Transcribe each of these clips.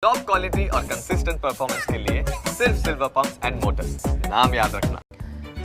Top quality और consistent performance के लिए सिर्फ सिल्वर पंप्स एंड मोटर्स, नाम याद रखना।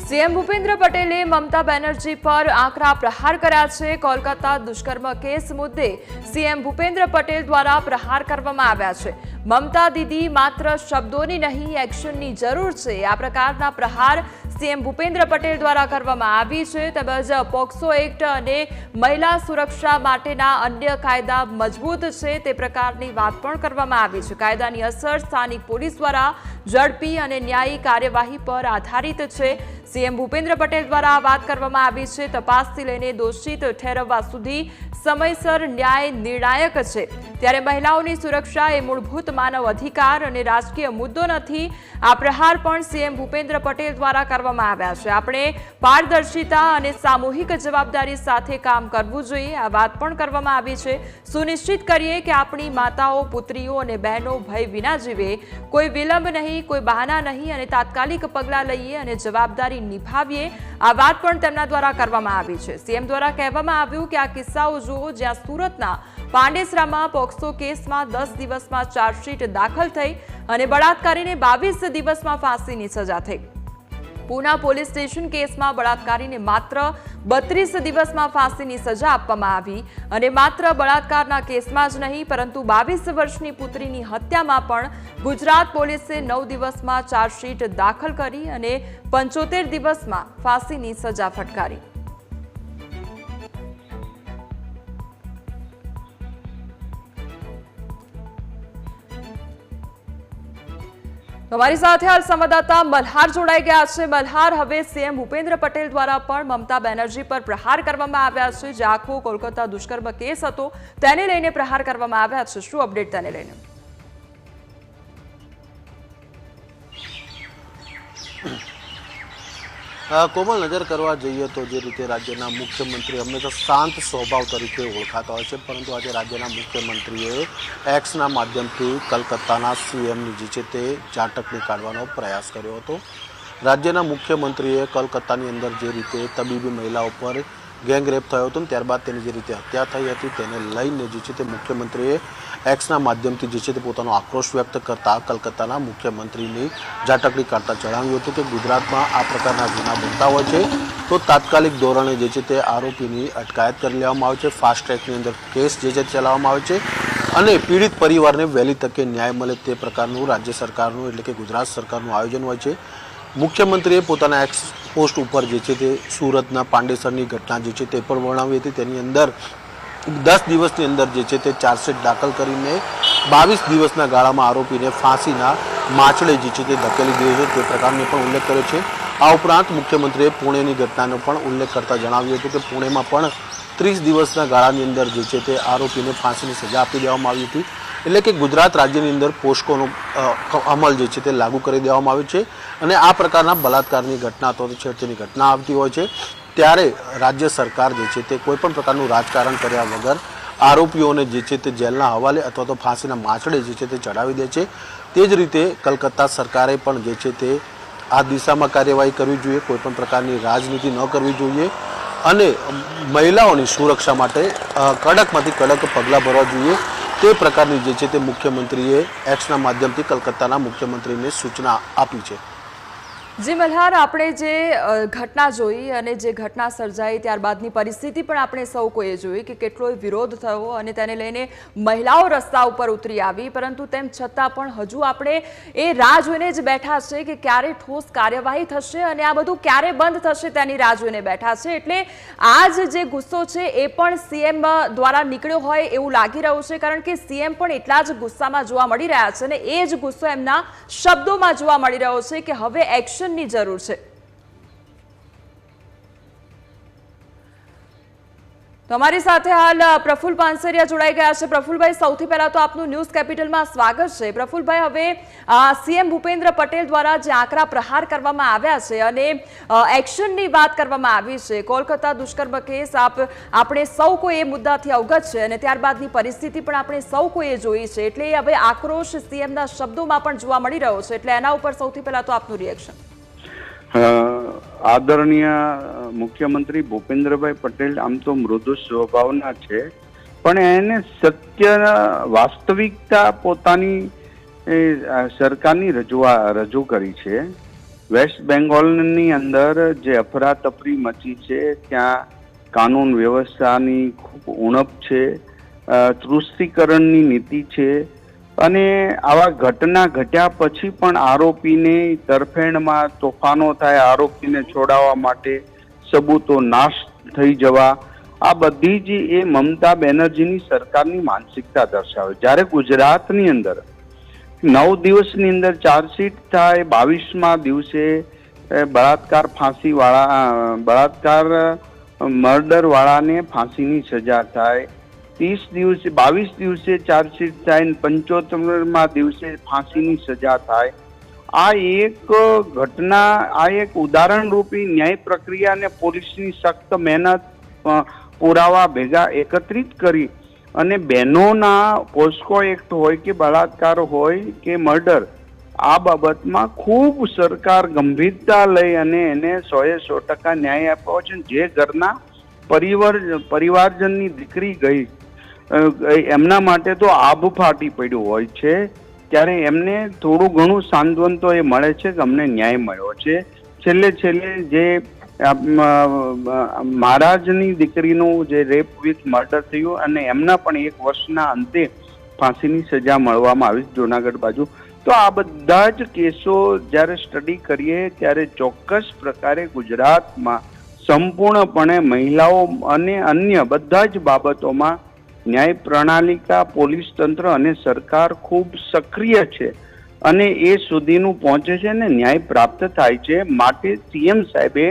सीएम भूपेन्द्र पटेले ममता बेनर्जी पर आकरा प्रहार કર્યા છે। કોલકાતા દુષ્કર્મ કેસ મુદ્દે સીએમ ભૂપેન્દ્ર પટેલ દ્વારા પ્રહાર કરવામાં આવ્યા છે। મમતા દીદી માત્ર શબ્દોની નહીં એક્શનની જરૂર છે, આ પ્રકારના પ્રહાર સીએમ ભૂપેન્દ્ર પટેલ દ્વારા કરવામાં આવી છે। તેમજ પોક્સો એક્ટ અને મહિલા સુરક્ષા માટેના અન્ય કાયદા મજબૂત છે તે પ્રકારની વાત પણ કરવામાં આવી છે। કાયદાની અસર સ્થાનિક પોલીસ દ્વારા ઝડપી અને ન્યાયી કાર્યવાહી પર આધારિત છે। सीएम भूपेन्द्र पटेल द्वारा आ बात करवामां आवी छे। तपासथी लईने दोषित ठेरववा सुधी समयसर न्याय निर्णायक छे, त्यारे महिलाओनी सुरक्षा ए मूलभूत मानव अधिकार अने राजकीय मुद्दो नथी। आ प्रहार पण सीएम भूपेन्द्र पटेल द्वारा करवामां आव्या छे। आपणे पारदर्शिता अने सामूहिक जवाबदारी साथे काम करवुं जोईए, आ वात पण करवामां आवी छे। सुनिश्चित करीए के आपणी माताओ, पुत्रीओ अने बहनों भय विना जीवे, कोई विलंब नहीं, कोई बहाना नहीं अने तात्कालिक पगलां लईए अने जवाबदारी निभावीए, आ वात पण तेमना द्वारा करवामां आवी छे। सीएम द्वारा कहेवामां आव्युं के आ किस्साओ जुओ ज्यां सुरतना પાંડેસરામાં પોક્સો કેસમાં 10 દિવસમાં ચાર્જશીટ દાખલ થઈ અને બળાત્કારીને 22 દિવસમાં ફાંસીની સજા થઈ। પૂના પોલીસ સ્ટેશન કેસમાં બળાત્કારીને માત્ર 32 દિવસમાં ફાંસીની સજા આપવામાં આવી અને માત્ર બળાત્કારના કેસમાં જ નહીં પરંતુ 22 વર્ષની પુત્રીની હત્યામાં પણ ગુજરાત પોલીસે 9 દિવસમાં ચાર્જશીટ દાખલ કરી અને 75 દિવસમાં ફાંસીની સજા ફટકારી। हमारी साथ हाल संवाददाता मल्हार जोड़ाई गया है। मल्हार, हवे सीएम भूपेन्द्र पटेल द्वारा पण ममता बेनर्जी पर प्रहार करवामां आव्या छे। जे आखो कोलकाता दुष्कर्म केस हतो तेने लईने प्रहार करवामां आव्या छे, शुं अपडेट तेने लईने? कोमल नजर करवा जाइए तो जे रीते राज्यना मुख्यमंत्री हमेशा शांत स्वभाव तरीके ओळखाता होय छे, परंतु आज राज्यना मुख्यमंत्रीए एक्सना माध्यमथी कलकत्ताना सीएमनी जे छे ते चाटकणी काढવાનો प्रयास कर्यो हतो। राज्यना मुख्यमंत्रीए कलकत्तानी अंदर जे रीते तबीबी महिलाओं पर गैंगरेप थयो हतो त्यारबाद तेनी जे रीते हत्या थई हती तेने लईने जे छे ते मुख्यमंत्रीए एक्सना माध्यमथी जे छे ते पोतानो आक्रोश व्यक्त करता कलकत्ताना मुख्यमंत्रीनी झाटकड़ी काढता जणाव्युं हतुं के गुजरातमां आ प्रकारना गुना बनता होय छे तो तात्कालिक धोरणे जे छे ते आरोपीनी अटकायत करी लेवामां आवे छे। फास्ट ट्रेकनी अंदर केस जे छे चलाववामां आवे छे अने पीड़ित परिवारने वहेली तके न्याय मळे ते प्रकारनुं राज्य सरकारनुं एटले के गुजरात सरकारनुं आयोजन होय छे। मुख्यमंत्रीए पोताना एक्स पोस्ट पर जे छे ते सूरतना પાંડેસરની घटना जे छे ते पण वर्णवी हती। तेनी अंदर 10 दिवसनी अंदर जे छे ते चार्जशीट दाखल करीने 22 दिवसना गाळामां आरोपीने फांसीना माछड़े जे छे ते धकेली दीधो छे ते प्रकारनो पण उल्लेख कर्यो छे। आ उपरांत मुख्यमंत्रीए पुणेनी घटनानो पण उल्लेख करता जणाव्युं हतुं के पुणेमां पण 30 दिवसना गाळानी अंदर जे छे ते आरोपीने फांसीनी सजा आपी देवामां आवी हती। એટલે કે ગુજરાત રાજ્યની અંદર પોસ્કોનો અમલ જે છે તે લાગુ કરી દેવામાં આવ્યો છે અને આ પ્રકારના બલાત્કારની ઘટના અથવા છેડતીની ઘટના આવતી હોય છે ત્યારે રાજ્ય સરકાર જે છે તે કોઈપણ પ્રકારનું રાજકારણ કર્યા વગર આરોપીઓને જે છે તે જેલના હવાલે અથવા તો ફાંસીના માછડે જે છે તે ચડાવી દે છે। તે જ રીતે કલકત્તા સરકારે પણ જે છે તે આ દિશામાં કાર્યવાહી કરવી જોઈએ, કોઈપણ પ્રકારની રાજનીતિ ન કરવી જોઈએ અને મહિલાઓની સુરક્ષા માટે કડકમાંથી કડક પગલાં ભરવા જોઈએ। તે પ્રકારની જે છે તે મુખ્યમંત્રીએ એક્સના માધ્યમથી કલકત્તાના મુખ્યમંત્રીને સૂચના આપી છે। જી મલ્હાર, આપણે જે ઘટના જોઈ અને જે ઘટના સર્જાઈ ત્યારબાદની પરિસ્થિતિ પણ આપણે સૌ કોઈએ જોઈ કે કેટલો વિરોધ થયો અને તેને લઈને મહિલાઓ રસ્તા ઉપર ઉતરી આવી, પરંતુ તેમ છતાં પણ હજુ આપણે એ રાહ જોઈને જ બેઠા છે કે ક્યારે ઠોસ કાર્યવાહી થશે અને આ બધું ક્યારે બંધ થશે તેની રાહ જોઈને બેઠા છે। એટલે આજ જે ગુસ્સો છે એ પણ સીએમ દ્વારા નીકળ્યો હોય એવું લાગી રહ્યું છે, કારણ કે સીએમ પણ એટલા જ ગુસ્સામાં જોવા મળી રહ્યા છે અને એ જ ગુસ્સો એમના શબ્દોમાં જોવા મળી રહ્યો છે કે હવે એક્શન ની જરૂર છે। તો અમારી સાથે હાલ પ્રફુલ પાનસરિયા જોડાઈ ગયા છે। પ્રફુલભાઈ, સૌથી પહેલા તો આપનું ન્યૂઝ કેપિટલમાં સ્વાગત છે। પ્રફુલભાઈ, હવે સીએમ ભૂપેન્દ્ર પટેલ દ્વારા જે આકરા પ્રહાર કરવામાં આવ્યા છે અને એક્શનની વાત કરવામાં આવી છે, કોલકાતા દુષ્કર્મ કેસ આપણે સૌ કોઈ એ મુદ્દાથી અવગત છે અને ત્યારબાદની પરિસ્થિતિ પણ આપણે સૌ કોઈએ જોઈ છે, એટલે હવે આક્રોશ સીએમના શબ્દોમાં પણ જોવા મળી રહ્યો છે, એટલે એના ઉપર સૌથી પહેલા તો આપનું રિએક્શન। આદરણીય મુખ્યમંત્રી ભૂપેન્દ્રભાઈ પટેલ આમ તો મૃદુ સ્વભાવના છે, પણ એને સત્ય વાસ્તવિકતા પોતાની એ સરકારની રજૂ કરી છે. વેસ્ટ બેંગોલની અંદર જે અફરાતફરી મચી છે, ત્યાં કાનૂન વ્યવસ્થાની ખૂબ ઉણપ છે, તૃષ્ટિકરણની નીતિ છે, અને આવા ઘટના ઘટ્યા પછી પણ આરોપીને તરફેણમાં તોફાનો થાય, આરોપીને છોડાવવા માટે સબૂતો નાશ થઈ જવા, આ બધી જ એ મમતા બેનર્જીની સરકારની માનસિકતા દર્શાવે. જ્યારે ગુજરાતની અંદર 9 દિવસની અંદર ચાર્જશીટ થાય, 22મા દિવસે બળાત્કાર મર્ડર વાળાને ફાંસીની સજા થાય, 22 દિવસે ચાર્જશીટ થાય, 75મા દિવસે ફાંસીની સજા થાય. આ એક ઘટના, આ એક ઉદાહરણરૂપી ન્યાય પ્રક્રિયા અને પોલીસની સખ્ત મહેનત, પુરાવા ભેગા એકત્રિત કરી અને બહેનોના પોસ્કો એક્ટ હોય કે બળાત્કાર હોય કે મર્ડર, આ બાબતમાં ખૂબ સરકાર ગંભીરતા લઈ અને એને 100% ન્યાય આપ્યો છે. જે ઘરના પરિવારજનની દીકરી ગઈ, એમના માટે તો આભ ફાટી પડ્યું હોય છે, ત્યારે એમને થોડું ઘણું સાંત્વન તો એ મળે છે કે અમને ન્યાય મળ્યો છે. છેલ્લે જે મહારાજની દીકરીનું જે રેપ વિથ મર્ડર થયું અને એમના પણ 1 વર્ષના અંતે ફાંસીની સજા મળવામાં આવી જુનાગઢ બાજુ. તો આ બધા જ કેસો જ્યારે સ્ટડી કરીએ ત્યારે ચોક્કસ પ્રકારે ગુજરાતમાં સંપૂર્ણપણે મહિલાઓ અને અન્ય બધા જ બાબતોમાં ન્યાય પ્રણાલિકા, પોલીસ તંત્ર અને સરકાર ખૂબ સક્રિય છે અને એ સુધીનું પહોંચે છે અને ન્યાય પ્રાપ્ત થાય છે. માટે સીએમ સાહેબે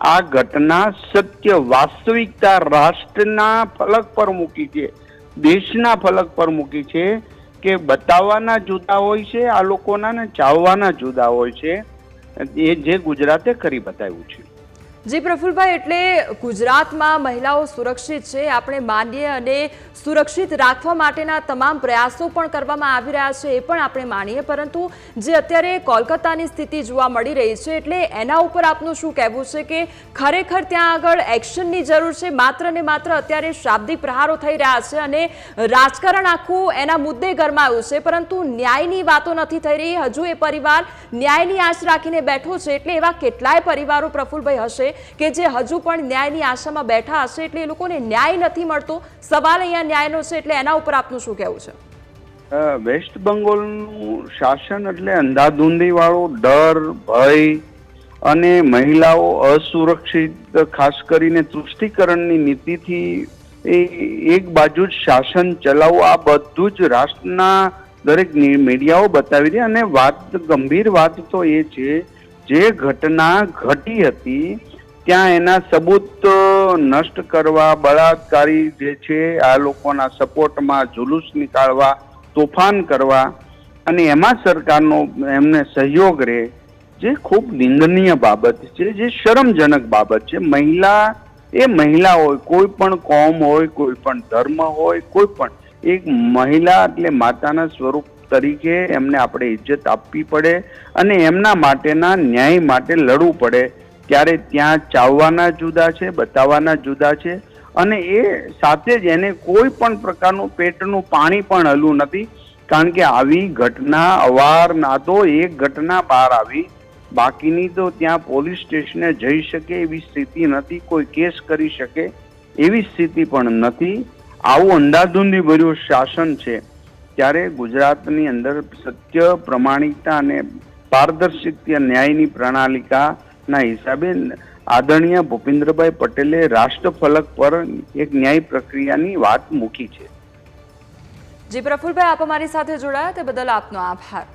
આ ઘટના સત્ય, વાસ્તવિકતા રાષ્ટ્રના ફલક પર મૂકી છે, દેશના ફલક પર મૂકી છે કે બતાવવાના જુદા હોય છે આ લોકોના ને ચાવવાના જુદા હોય છે. એ જે ગુજરાતે કરી બતાવ્યું છે. જી પ્રફુલભાઈ, એટલે ગુજરાતમાં મહિલાઓ સુરક્ષિત છે આપણે માનીએ અને સુરક્ષિત રાખવા માટેના તમામ પ્રયાસો પણ કરવામાં આવી રહ્યા છે એ પણ આપણે માનીએ, પરંતુ જે અત્યારે કોલકાતાની સ્થિતિ જોવા મળી રહી છે એટલે એના ઉપર આપનું શું કહેવું છે કે ખરેખર ત્યાં આગળ એક્શનની જરૂર છે? માત્ર ને માત્ર અત્યારે શાબ્દિક પ્રહારો થઈ રહ્યા છે અને રાજકારણ આખું એના મુદ્દે ગરમાયું છે, પરંતુ ન્યાયની વાતો નથી થઈ રહી. હજુ એ પરિવાર ન્યાયની આશ રાખીને બેઠો છે. એટલે એવા કેટલાય પરિવારો પ્રફુલભાઈ હશે કે જે હજુ પણ ન્યાયની આશામાં બેઠા હશે, એટલે એ લોકોને ન્યાય નથી મળતો. સવાલ અહીંયા ન્યાયનો છે, એટલે એના ઉપર આપનું શું કહેવું છે? વેસ્ટ બેંગોલનું શાસન એટલે અંધાધૂંધી વાળો ડર, ભય અને મહિલાઓ અસુરક્ષિત, ખાસ કરીને તૃષ્ટિકરણની નીતિથી એક બાજુ જ શાસન ચલાવવું, આ બધું જ રાષ્ટ્રના દરેક મીડિયાઓ બતાવી રહી. અને ગંભીર વાત તો એ છે, જે ઘટના ઘટી હતી ત્યાં એના સબૂત નષ્ટ કરવા, બળાત્કારી જે છે આ લોકોના સપોર્ટમાં જુલુસ નીકાળવા, તોફાન કરવા અને એમાં સરકારનો એમને સહયોગ રહે, જે ખૂબ નિંદનીય બાબત છે, જે શરમજનક બાબત છે. મહિલા એ મહિલા હોય, કોઈ પણ કોમ હોય, કોઈ પણ ધર્મ હોય, કોઈ પણ એક મહિલા એટલે માતાના સ્વરૂપ તરીકે એમને આપણે ઇજ્જત આપવી પડે અને એમના માટેના ન્યાય માટે લડવું પડે. ત્યારે ત્યાં ચાવવાના જુદા છે, બતાવવાના જુદા છે, અને એ સાથે જ એને કોઈ પણ પ્રકારનું પેટનું પાણી પણ હલવું નથી. કારણ કે આવી ઘટના અવારના તો એક ઘટના બહાર આવી, બાકીની તો ત્યાં પોલીસ સ્ટેશને જઈ શકે એવી સ્થિતિ નથી, કોઈ કેસ કરી શકે એવી સ્થિતિ પણ નથી. આવું અંધાધૂંધી ભર્યું શાસન છે. ત્યારે ગુજરાતની અંદર સત્ય, પ્રમાણિકતા અને પારદર્શિતા ન્યાયની પ્રણાલિકાના હિસાબે આદરણીય ભૂપેન્દ્રભાઈ પટેલે રાષ્ટ્રફલક પર એક ન્યાય પ્રક્રિયાની વાત મૂકી છે. જી પ્રફુલભાઈ, આપ અમારી સાથે જોડાયા તે બદલ આપનો આભાર.